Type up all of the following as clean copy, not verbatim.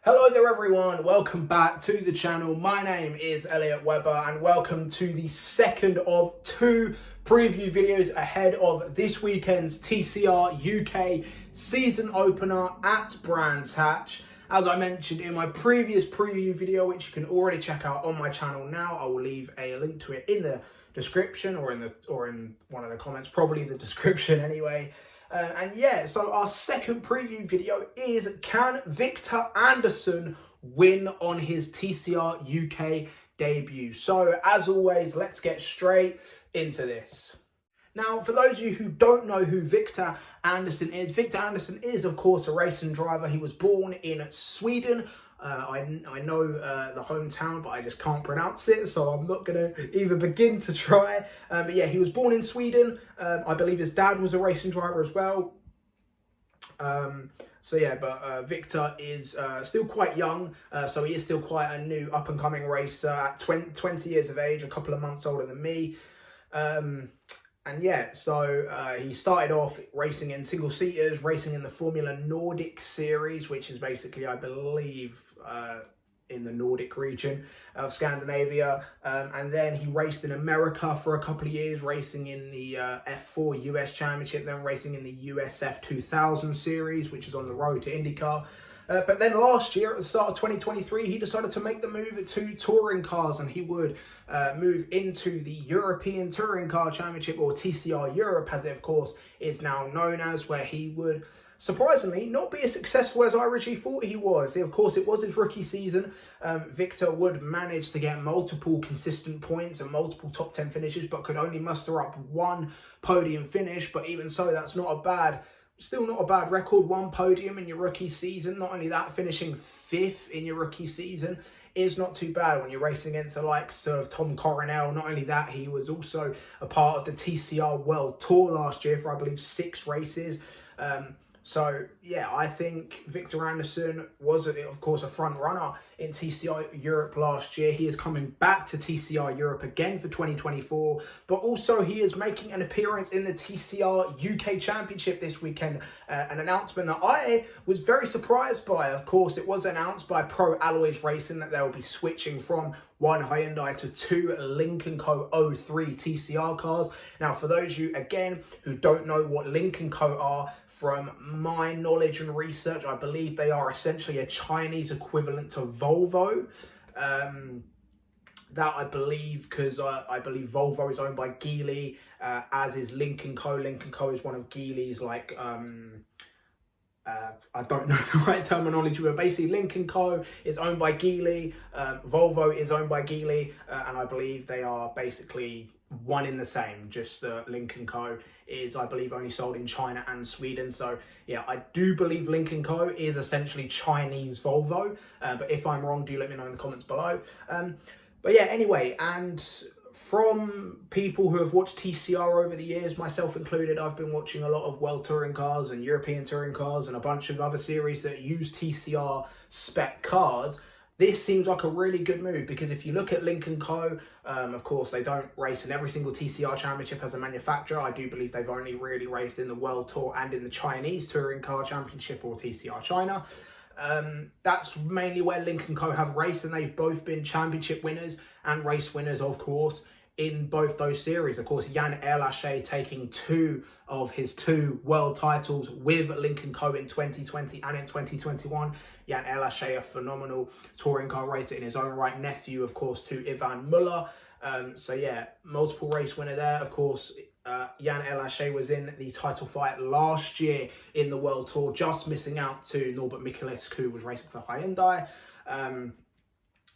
Hello there everyone, welcome back to the channel. My name is Elliot Webber and welcome to the second of two preview videos ahead of this weekend's TCR UK season opener at Brands Hatch. As I mentioned in my previous preview video, which you can already check out on my channel now, I will leave a link to it in the description or in one of the comments, probably the description anyway. And yeah, so our second preview video is, can Viktor Andersson win on his TCR UK debut? So as always, let's get straight into this. Now, for those of you who don't know who Viktor Andersson is of course a racing driver. He was born in Sweden. I know the hometown, but I just can't pronounce it, so I'm not going to even begin to try. But yeah, he was born in Sweden. I believe his dad was a racing driver as well. So yeah, but Viktor is still quite young, so he is still quite a new up-and-coming racer at 20 years of age, a couple of months older than me. And yeah, so he started off racing in single-seaters, racing in the Formula Nordic series, which is basically, I believe, in the Nordic region of Scandinavia. And then he raced in America for a couple of years, racing in the F4 US Championship, then racing in the USF 2000 series, which is on the road to IndyCar. But then last year, at the start of 2023, he decided to make the move to touring cars, and he would move into the European Touring Car Championship, or TCR Europe, as it of course is now known as, where he would surprisingly not be as successful as I originally thought he was. Of course, it was his rookie season. Viktor would manage to get multiple consistent points and multiple top 10 finishes, but could only muster up one podium finish. But even so, that's still not a bad record. One podium in your rookie season. Not only that, finishing 5th in your rookie season is not too bad when you're racing against the likes of Tom Coronel. Not only that, he was also a part of the TCR World Tour last year for, I believe, 6 races. So yeah, I think Viktor Andersson was, of course, a front runner in TCR Europe last year. He is coming back to TCR Europe again for 2024, but also he is making an appearance in the TCR UK Championship this weekend. An announcement that I was very surprised by. Of course, it was announced by Pro Alloys Racing that they will be switching from one Hyundai to 2 Lynk & Co 03 TCR cars. Now, for those of you, again, who don't know what Lynk & Co are, from my knowledge and research, I believe they are essentially a Chinese equivalent to Volvo. That I believe, because I believe Volvo is owned by Geely, as is Lynk & Co. Lynk & Co is one of Geely's, like, I don't know the right terminology, but basically Lynk & Co is owned by Geely, Volvo is owned by Geely, and I believe they are basically one in the same. Just Lynk & Co is, I believe, only sold in China and Sweden. So yeah, I do believe Lynk & Co is essentially Chinese Volvo, but if I'm wrong, do let me know in the comments below. But yeah, anyway, and from people who have watched TCR over the years, myself included, I've been watching a lot of World Touring Cars and European Touring Cars and a bunch of other series that use TCR spec cars. This seems like a really good move, because if you look at Lynk & Co, of course, they don't race in every single TCR Championship as a manufacturer. I do believe they've only really raced in the World Tour and in the Chinese Touring Car Championship, or TCR China. That's mainly where Lynk & Co have raced, and they've both been championship winners and race winners, of course, in both those series. Of course, Jan Erlaché taking 2 of his 2 world titles with Lynk & Co in 2020 and in 2021. Jan Erlaché, a phenomenal touring car racer in his own right, nephew, of course, to Ivan Muller. So yeah, multiple race winner there. Of course, Jan Erlaché was in the title fight last year in the World Tour, just missing out to Norbert Mikulec, who was racing for Hyundai.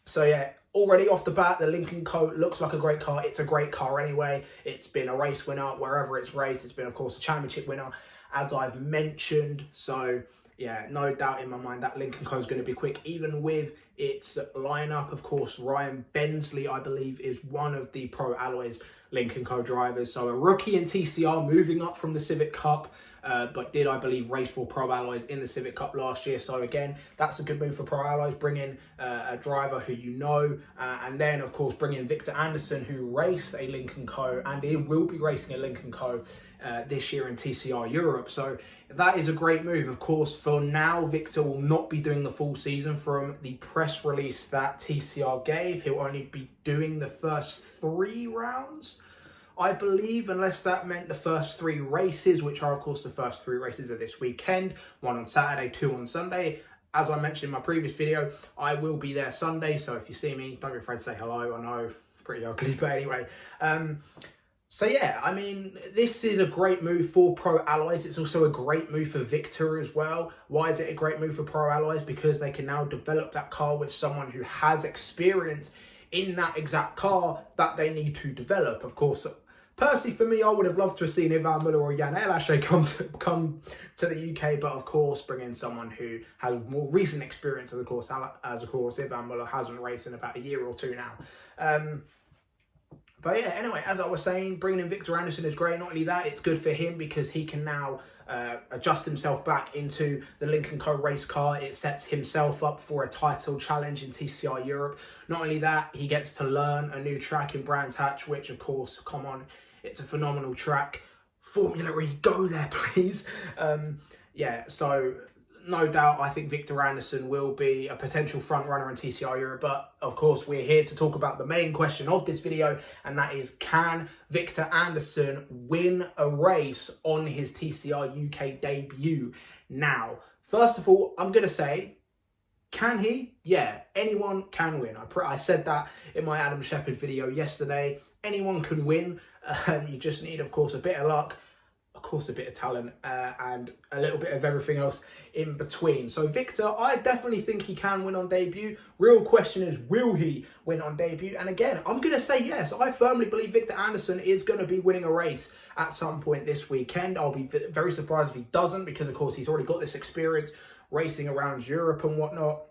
So yeah, already off the bat, the Lynk & Co looks like a great car. It's a great car anyway. It's been a race winner wherever it's raced. It's been, of course, a championship winner, as I've mentioned. So yeah, no doubt in my mind that Lynk & Co is going to be quick, even with its lineup. Of course, Ryan Bensley, I believe, is one of the Pro Alloys Lynk & Co drivers. So a rookie in TCR moving up from the Civic Cup but did, I believe, race for Pro Alloys in the Civic Cup last year. So again, that's a good move for Pro Alloys, bring in a driver who you know, and then of course bring in Viktor Andersson, who raced a Lincoln Co, and he will be racing a Lincoln Co this year in TCR Europe. So that is a great move. Of course, for now, Viktor will not be doing the full season. From the press release that TCR gave, he'll only be doing the first 3 rounds, I believe, unless that meant the first 3 races, which are, of course, the first 3 races of this weekend. 1 on Saturday, 2 on Sunday. As I mentioned in my previous video, I will be there Sunday, so if you see me, don't be afraid to say hello. I know, pretty ugly, but anyway. So yeah, I mean, this is a great move for Pro Alloys. It's also a great move for Viktor as well. Why is it a great move for Pro Alloys? Because they can now develop that car with someone who has experience in that exact car that they need to develop. Of course, personally, for me, I would have loved to have seen Ivan Muller or Jan Elache come to the UK, but of course, bring in someone who has more recent experience, as of course, Ivan Muller hasn't raced in about a year or 2 now. But yeah, anyway, as I was saying, bringing in Viktor Andersson is great. Not only that, it's good for him because he can now adjust himself back into the Lincoln Co race car. It sets himself up for a title challenge in TCR Europe. Not only that, he gets to learn a new track in Brands Hatch, which of course, come on, it's a phenomenal track. Formula E, go there, please. Yeah, so no doubt, I think Viktor Andersson will be a potential front runner in TCR Europe. But of course, we're here to talk about the main question of this video, and that is, can Viktor Andersson win a race on his TCR UK debut? Now, first of all, I'm going to say, can he? Yeah, anyone can win. I said that in my Adam Shepherd video yesterday. Anyone can win. You just need, of course, a bit of luck, of course, a bit of talent, and a little bit of everything else in between. So Viktor, I definitely think he can win on debut. Real question is, will he win on debut? And again, I'm going to say yes. I firmly believe Viktor Andersson is going to be winning a race at some point this weekend. I'll be very surprised if he doesn't, because of course he's already got this experience racing around Europe and whatnot.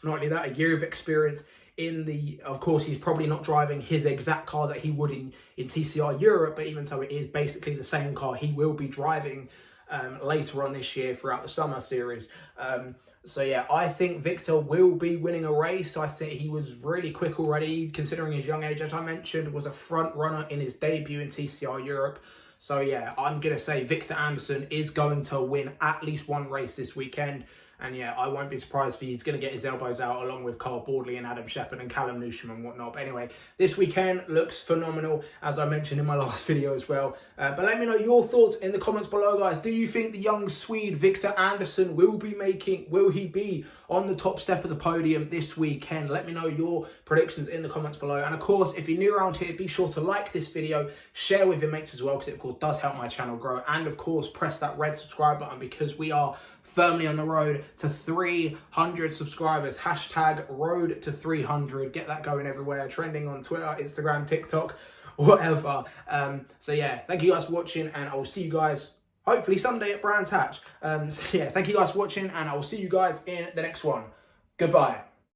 Not only that, a year of experience in the, of course, he's probably not driving his exact car that he would in TCR Europe, but even so, it is basically the same car he will be driving later on this year throughout the summer series. So yeah, I think Viktor will be winning a race. I think he was really quick already, considering his young age, as I mentioned, was a front runner in his debut in TCR Europe. So yeah, I'm going to say Viktor Andersson is going to win at least 1 race this weekend. And yeah, I won't be surprised if he's going to get his elbows out along with Carl Boardley and Adam Shepherd and Callum Newsham and whatnot. But anyway, this weekend looks phenomenal, as I mentioned in my last video as well. But let me know your thoughts in the comments below, guys. Do you think the young Swede Viktor Andersson will he be on the top step of the podium this weekend? Let me know your predictions in the comments below. And of course, if you're new around here, be sure to like this video, share with your mates as well, because it of course does help my channel grow. And of course, press that red subscribe button, because we are firmly on the road to 300 subscribers. Hashtag road to 300. Get that going everywhere. Trending on Twitter, Instagram, TikTok, whatever. So yeah, thank you guys for watching, and I will see you guys hopefully Sunday at Brands Hatch. So yeah, thank you guys for watching, and I will see you guys in the next one. Goodbye.